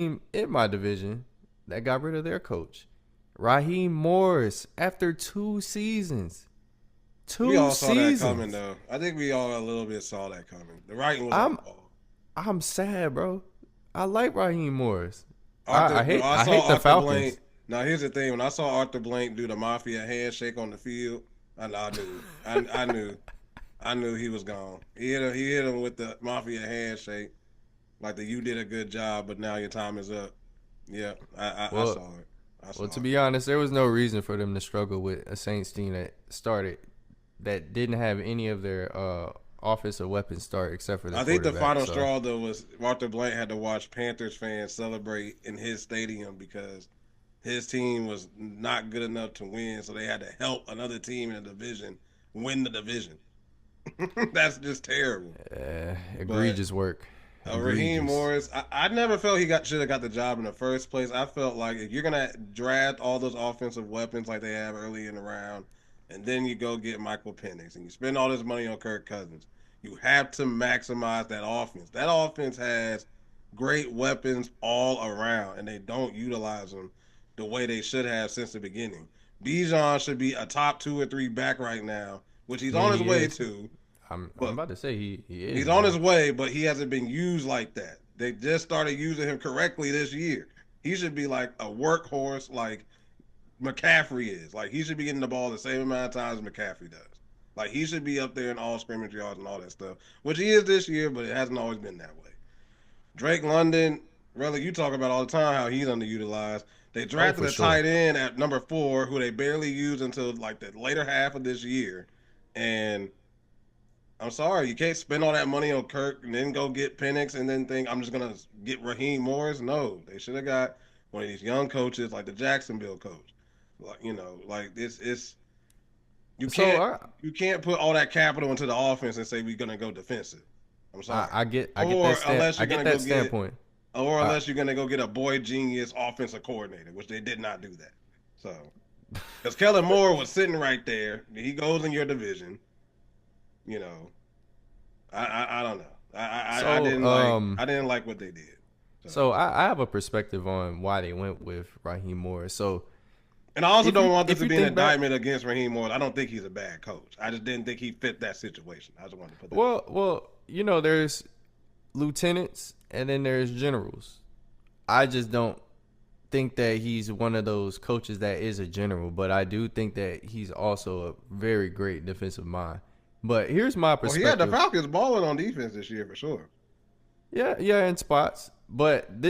in my division that got rid of their coach. Raheem Morris after 2 seasons. We Two all saw that coming, seasons. though. I think we all a little bit saw that coming. The writing was on I'm the wall. I'm sad, bro. I like Raheem Morris. I, Arthur, I when hate I I saw hate the Arthur Blank. Falcons. Now here's the thing: when I saw Arthur Blank do the mafia handshake on the field, I knew, I knew he was gone. He hit him with the mafia handshake, like the "you did a good job, but now your time is up." Yeah, I Well, saw it. I well, to saw it. be honest, there was no reason for them to struggle with a Saints team that started that didn't have any of their offensive weapons start except for the I think the quarterback. final So straw though was Arthur Blank had to watch Panthers fans celebrate in his stadium because his team was not good enough to win, so they had to help another team in the division win the division. That's just terrible. But egregious work, Raheem egregious. Morris, I never felt he got should have got the job in the first place. I felt like if you're gonna draft all those offensive weapons like they have early in the round, and then you go get Michael Penix and you spend all this money on Kirk Cousins, you have to maximize that offense. That offense has great weapons all around, and they don't utilize them the way they should have since the beginning. Bijan should be a top 2 or 3 back right now, which I he's on mean, his he way is. to. I'm But about to say he is, he's on his man. way, but he hasn't been used like that. They just started using him correctly this year. He should be like a workhorse, like McCaffrey is. Like he should be getting the ball the same amount of times as McCaffrey does. Like he should be up there in all scrimmage yards and all that stuff, which he is this year, but it hasn't always been that way. Drake London, really, you talk about all the time how he's underutilized. They Oh, drafted for a sure. tight end at number 4, who they barely used until like the later half of this year, and I'm sorry, you can't spend all that money on Kirk and then go get Penix and then think I'm just gonna get Raheem Morris. No, they should have got one of these young coaches like the Jacksonville coach. Like like this, you So can't you can't put all that capital into the offense and say we're gonna go defensive. I'm sorry. I get that Unless I you're get gonna go that get, standpoint. or I unless you're gonna go get a boy genius offensive coordinator, which they did not do that. So, because Kellen Moore was sitting right there, he goes in your division. You know, I don't know. so I didn't like what they did. So I have a perspective on why they went with Raheem Morris. So and I also don't want this if to you be an think back, indictment against Raheem Morris. I don't think he's a bad coach. I just didn't think he fit that situation. I just wanted to put that out there's lieutenants and then there's generals. I just don't think that he's one of those coaches that is a general, but I do think that he's also a very great defensive mind. But here's my there. Well, he had the perspective. Falcons balling on defense this year for sure. Yeah, yeah, in spots. But